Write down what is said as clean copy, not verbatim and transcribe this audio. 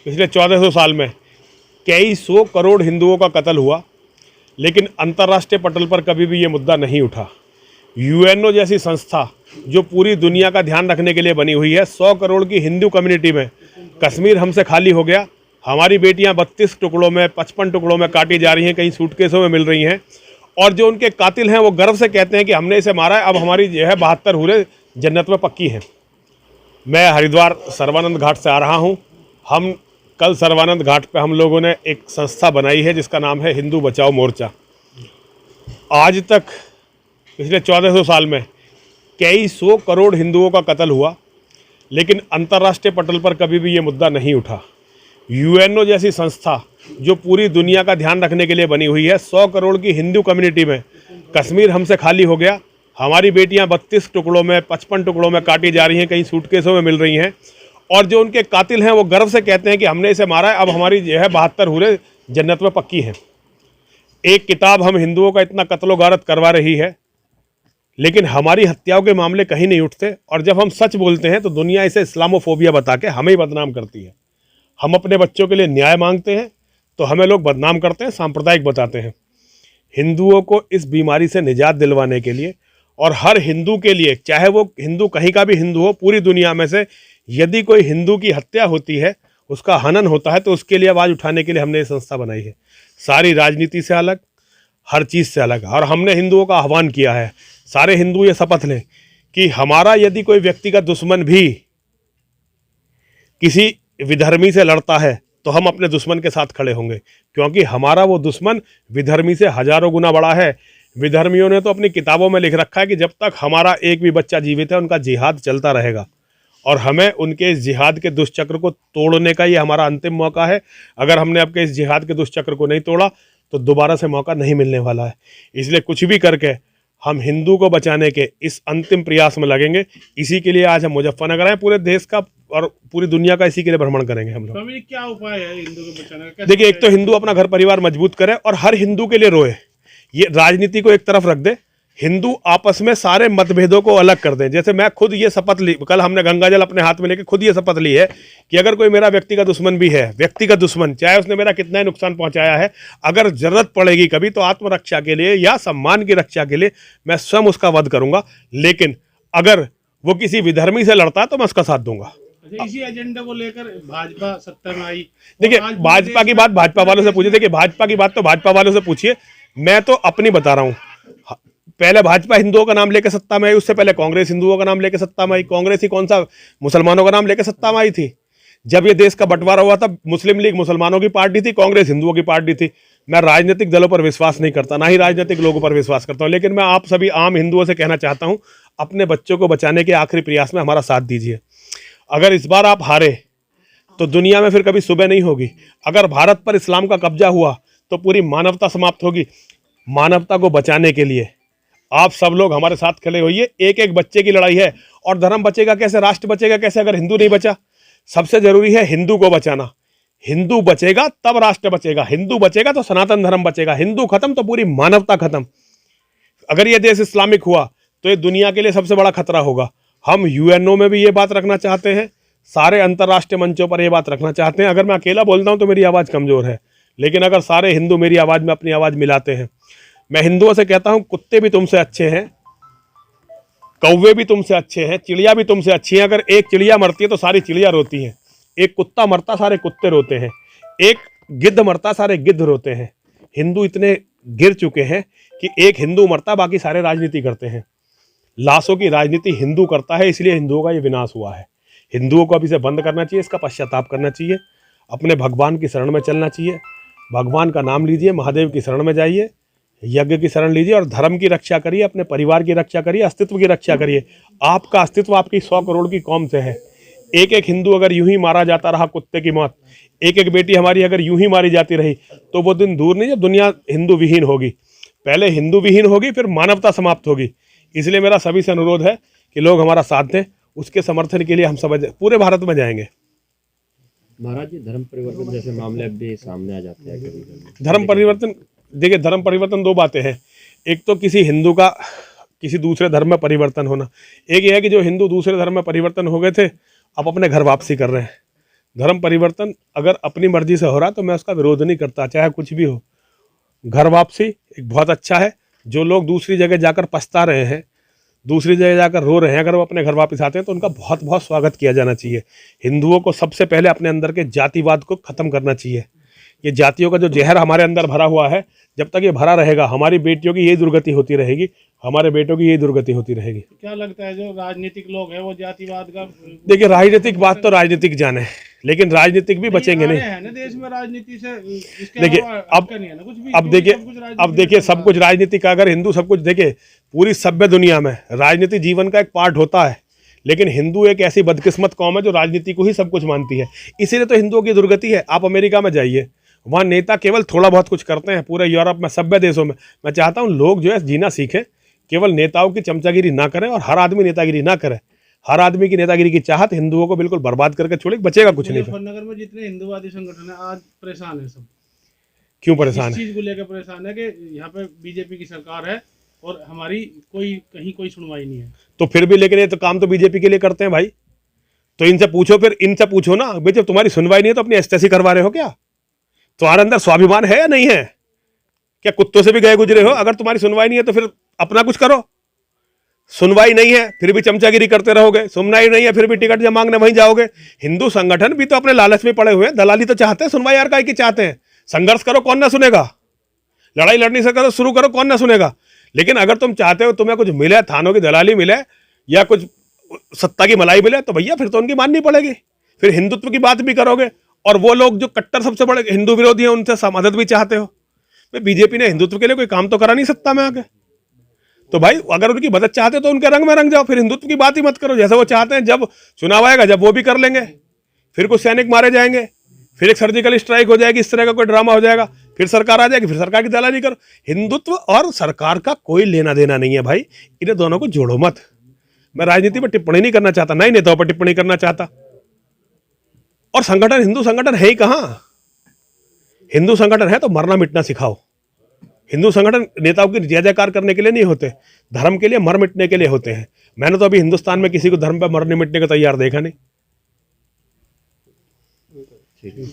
पिछले 1400 साल में कई सौ करोड़ हिंदुओं का कत्ल हुआ, लेकिन अंतर्राष्ट्रीय पटल पर कभी भी ये मुद्दा नहीं उठा। यूएनओ जैसी संस्था जो पूरी दुनिया का ध्यान रखने के लिए बनी हुई है, 100 करोड़ की हिंदू कम्युनिटी में कश्मीर हमसे खाली हो गया। हमारी बेटियां 32 टुकड़ों में, 55 टुकड़ों में काटी जा रही हैं, कहीं सूटकेसों में मिल रही हैं, और जो उनके कातिल हैं वो गर्व से कहते हैं कि हमने इसे मारा है, अब हमारी जो है 72 हूरें जन्नत में पक्की हैं। मैं हरिद्वार सर्वानंद घाट से आ रहा हूं। हम कल सर्वानंद घाट पे हम लोगों ने एक संस्था बनाई है जिसका नाम है हिंदू बचाओ मोर्चा। आज तक पिछले 1400 साल में कई सौ करोड़ हिंदुओं का कत्ल हुआ, लेकिन अंतर्राष्ट्रीय पटल पर कभी भी ये मुद्दा नहीं उठा। यूएनओ जैसी संस्था जो पूरी दुनिया का ध्यान रखने के लिए बनी हुई है, 100 करोड़ की हिंदू कम्युनिटी में कश्मीर हमसे खाली हो गया। हमारी बेटियां 32 टुकड़ों में, 55 टुकड़ों में काटी जा रही हैं, कहीं सूटकेसों में मिल रही हैं, और जो उनके कातिल हैं वो गर्व से कहते हैं कि हमने इसे मारा है, अब हमारी जो है 72 हूरें जन्नत में पक्की हैं। एक किताब हम हिंदुओं का इतना कत्लो गारत करवा रही है, लेकिन हमारी हत्याओं के मामले कहीं नहीं उठते, और जब हम सच बोलते हैं तो दुनिया इसे इस्लामोफोबिया बता के हमें ही बदनाम करती है। हम अपने बच्चों के लिए न्याय मांगते हैं तो हमें लोग बदनाम करते हैं, सांप्रदायिक बताते हैं। हिंदुओं को इस बीमारी से निजात दिलवाने के लिए, और हर हिंदू के लिए, चाहे वो हिंदू कहीं का भी हिंदू हो, पूरी दुनिया में से यदि कोई हिंदू की हत्या होती है, उसका हनन होता है, तो उसके लिए आवाज़ उठाने के लिए हमने ये संस्था बनाई है। सारी राजनीति से अलग, हर चीज़ से अलग। और हमने हिंदुओं का आह्वान किया है, सारे हिंदू ये शपथ लें कि हमारा यदि कोई व्यक्तिगत दुश्मन भी किसी विधर्मी से लड़ता है तो हम अपने दुश्मन के साथ खड़े होंगे, क्योंकि हमारा वो दुश्मन विधर्मी से हजारों गुना बड़ा है। विधर्मियों ने तो अपनी किताबों में लिख रखा है कि जब तक हमारा एक भी बच्चा जीवित है उनका जिहाद चलता रहेगा, और हमें उनके इस जिहाद के दुष्चक्र को तोड़ने का ये हमारा अंतिम मौका है। अगर हमने आपके इस जिहाद के दुष्चक्र को नहीं तोड़ा तो दोबारा से मौका नहीं मिलने वाला है। इसलिए कुछ भी करके हम हिंदू को बचाने के इस अंतिम प्रयास में लगेंगे। इसी के लिए आज हम मुजफ्फरनगर आए, पूरे देश का और पूरी दुनिया का इसी के लिए भ्रमण करेंगे हम लोग। स्वामी, क्या उपाय है हिंदू को बचाने का? देखिए, एक तो हिंदू अपना घर परिवार मजबूत करे और हर हिंदू के लिए रोए, ये राजनीति को एक तरफ रख दे। हिंदू आपस में सारे मतभेदों को अलग कर दें। जैसे मैं खुद ये शपथ ली, कल हमने गंगा जल अपने हाथ में लेके खुद ये शपथ ली है कि अगर कोई मेरा व्यक्तिगत दुश्मन भी है, व्यक्तिगत दुश्मन, चाहे उसने मेरा कितना ही नुकसान पहुंचाया है, अगर जरूरत पड़ेगी कभी तो आत्मरक्षा के लिए या सम्मान की रक्षा के लिए मैं स्वयं उसका वध करूंगा। लेकिन अगर वो किसी विधर्मी से लड़ता है तो मैं उसका साथ दूंगा। इसी एजेंडा को लेकर भाजपा सत्ता में आई। देखिए, भाजपा की बात भाजपा वालों से पूछिए। देखिए, भाजपा की बात तो भाजपा वालों से पूछिए, मैं तो अपनी बता रहा हूँ। पहले भाजपा हिंदुओं का नाम लेकर सत्ता में आई, उससे पहले कांग्रेस हिंदुओं का नाम लेकर सत्ता में आई। कांग्रेस ही कौन सा मुसलमानों का नाम लेकर सत्ता में आई थी? जब ये देश का बंटवारा हुआ था, मुस्लिम लीग मुसलमानों की पार्टी थी, कांग्रेस हिंदुओं की पार्टी थी। मैं राजनीतिक दलों पर विश्वास नहीं करता, ना ही राजनीतिक लोगों पर विश्वास करता हूँ, लेकिन मैं आप सभी आम हिंदुओं से कहना चाहता हूँ, अपने बच्चों को बचाने के आखिरी प्रयास में हमारा साथ दीजिए। अगर इस बार आप हारे तो दुनिया में फिर कभी सुबह नहीं होगी। अगर भारत पर इस्लाम का कब्जा हुआ तो पूरी मानवता समाप्त होगी। मानवता को बचाने के लिए आप सब लोग हमारे साथ खड़े होइए। एक एक बच्चे की लड़ाई है, और धर्म बचेगा कैसे, राष्ट्र बचेगा कैसे अगर हिंदू नहीं बचा? सबसे जरूरी है हिंदू को बचाना। हिंदू बचेगा तब राष्ट्र बचेगा, हिंदू बचेगा तो सनातन धर्म बचेगा। हिंदू खत्म तो पूरी मानवता खत्म। अगर ये देश इस्लामिक हुआ तो ये दुनिया के लिए सबसे बड़ा खतरा होगा। हम यूएनओ में भी ये बात रखना चाहते हैं, सारे अंतर्राष्ट्रीय मंचों पर ये बात रखना चाहते हैं। अगर मैं अकेला बोलता हूँ तो मेरी आवाज़ कमज़ोर है, लेकिन अगर सारे हिंदू मेरी आवाज़ में अपनी आवाज़ मिलाते हैं, मैं हिंदुओं से कहता हूँ, कुत्ते भी तुमसे अच्छे हैं, कौवे भी तुमसे अच्छे हैं, चिड़िया भी तुमसे अच्छी हैं। अगर एक चिड़िया मरती है तो सारी चिड़िया रोती हैं, एक कुत्ता मरता सारे कुत्ते रोते हैं, एक गिद्ध मरता सारे गिद्ध रोते हैं। हिंदू इतने गिर चुके हैं कि एक हिंदू मरता बाकी सारे राजनीति करते हैं। लाशों की राजनीति हिंदू करता है, इसलिए हिंदुओं का ये विनाश हुआ है। हिंदुओं को अभी से बंद करना चाहिए, इसका पश्चाताप करना चाहिए, अपने भगवान की शरण में चलना चाहिए। भगवान का नाम लीजिए, महादेव की शरण में जाइए, यज्ञ की शरण लीजिए और धर्म की रक्षा करिए, अपने परिवार की रक्षा करिए, अस्तित्व की रक्षा करिए। आपका अस्तित्व आपकी 100 करोड़ की कौम से है। एक एक हिंदू अगर यूं ही मारा जाता रहा कुत्ते की मौत, एक एक बेटी हमारी अगर यूं ही मारी जाती रही, तो वो दिन दूर नहीं जब दुनिया हिंदू विहीन होगी। पहले हिंदू विहीन होगी, फिर मानवता समाप्त होगी। इसलिए मेरा सभी से अनुरोध है कि लोग हमारा साथ दें। उसके समर्थन के लिए हम सब पूरे भारत में जाएंगे। महाराज जी, धर्म परिवर्तन जैसे मामले अब भी सामने आ जाते हैं कभी। धर्म परिवर्तन, देखिए, धर्म परिवर्तन दो बातें हैं। एक तो किसी हिंदू का किसी दूसरे धर्म में परिवर्तन होना, एक ये है कि जो हिंदू दूसरे धर्म में परिवर्तन हो गए थे अब अपने घर वापसी कर रहे हैं। धर्म परिवर्तन अगर अपनी मर्जी से हो रहा तो मैं उसका विरोध नहीं करता, चाहे कुछ भी हो। घर वापसी एक बहुत अच्छा है। जो लोग दूसरी जगह जाकर पछता रहे हैं, दूसरी जगह जाकर रो रहे हैं, अगर वो अपने घर वापस आते हैं तो उनका बहुत बहुत स्वागत किया जाना चाहिए। हिंदुओं को सबसे पहले अपने अंदर के जातिवाद को ख़त्म करना चाहिए। ये जातियों का जो जहर हमारे अंदर भरा हुआ है, जब तक ये भरा रहेगा हमारी बेटियों की यही दुर्गति होती रहेगी, हमारे बेटों की यही दुर्गति होती रहेगी। क्या लगता है जो राजनीतिक लोग हैं वो जातिवाद का देखिए, राजनीतिक बात तो राजनीतिक जाने, लेकिन राजनीतिक भी बचेंगे नहीं। है ना देश में राजनीति से, इसके देखिए, अलावा अब आपका नहीं है ना कुछ भी, अब क्योंकि देखिए, सब कुछ राजनीति अब देखिए में सब कुछ राजनीति का, अगर हिंदू सब कुछ, देखिए पूरी सभ्य दुनिया में राजनीति जीवन का एक पार्ट होता है, लेकिन हिंदू एक ऐसी बदकिस्मत कौम है जो राजनीति को ही सब कुछ मानती है। इसीलिए तो हिंदुओं की दुर्गति है। आप अमेरिका में जाइए, वहाँ नेता केवल थोड़ा बहुत कुछ करते हैं। पूरे यूरोप में, सभ्य देशों में, मैं चाहता हूँ लोग जो है जीना सीखें, केवल नेताओं की चमचागिरी ना करें और हर आदमी नेतागिरी ना करे। हर आदमी की नेतागिरी की चाहत हिंदुओं को बिल्कुल बर्बाद करके छोड़े, बचेगा कुछ नहीं। मुजफ्फरनगर में जितने हिंदुवादी संगठन है आज परेशान है सब। क्यों परेशान इस है? चीज को लेकर परेशान है कि यहाँ पे बीजेपी की सरकार है और हमारी कोई सुनवाई नहीं है। तो फिर भी, लेकिन ये तो काम तो बीजेपी के लिए करते हैं भाई। तो इनसे पूछो, फिर इनसे पूछो ना भाई, जब तुम्हारी सुनवाई नहीं है तो अपनी एस्टेसी करवा रहे हो क्या? तुम्हारे अंदर स्वाभिमान है या नहीं है? क्या कुत्तों से भी गए गुजरे हो? अगर तुम्हारी सुनवाई नहीं है तो फिर अपना कुछ करो। सुनवाई नहीं है फिर भी चमचागिरी करते रहोगे, सुनवाई नहीं है फिर भी टिकट जब मांगने वहीं जाओगे। हिंदू संगठन भी तो अपने लालच में पड़े हुए हैं, दलाली तो चाहते हैं, सुनवाई यार की चाहते हैं। संघर्ष करो, कौन ना सुनेगा? लड़ाई लड़ने से करो, शुरू करो, कौन ना सुनेगा? लेकिन अगर तुम चाहते हो तुम्हें कुछ मिले, थानों की दलाली मिले या कुछ सत्ता की मलाई मिले, तो भैया फिर तो उनकी माननी पड़ेगी। फिर हिंदुत्व की बात भी करोगे, और वो लोग जो कट्टर सबसे बड़े हिंदू विरोधी हैं उनसे मदद भी चाहते हो। बीजेपी ने हिंदुत्व के लिए कोई काम तो करा नहीं सत्ता में आके। तो भाई अगर उनकी मदद चाहते हो तो उनके रंग में रंग जाओ, फिर हिंदुत्व की बात ही मत करो। जैसे वो चाहते हैं, जब चुनाव आएगा जब वो भी कर लेंगे, फिर कुछ सैनिक मारे जाएंगे, फिर एक सर्जिकल स्ट्राइक हो जाएगी, इस तरह का कोई ड्रामा हो जाएगा, फिर सरकार आ जाएगी, फिर सरकार की दलाली करो। हिंदुत्व और सरकार का कोई लेना देना नहीं है भाई, इन्हें दोनों को जोड़ो मत। मैं राजनीति पर टिप्पणी नहीं करना चाहता, नहीं नेताओं पर टिप्पणी करना चाहता। और संगठन हिंदू संगठन है ही कहां? हिंदू संगठन है तो मरना मिटना सिखाओ। हिंदू संगठन नेताओं की जय जयकार करने के लिए नहीं होते, धर्म के लिए मर मिटने के लिए होते हैं। मैंने तो अभी हिंदुस्तान में किसी को धर्म पर मरने मिटने को तैयार देखा नहीं। ठीक है।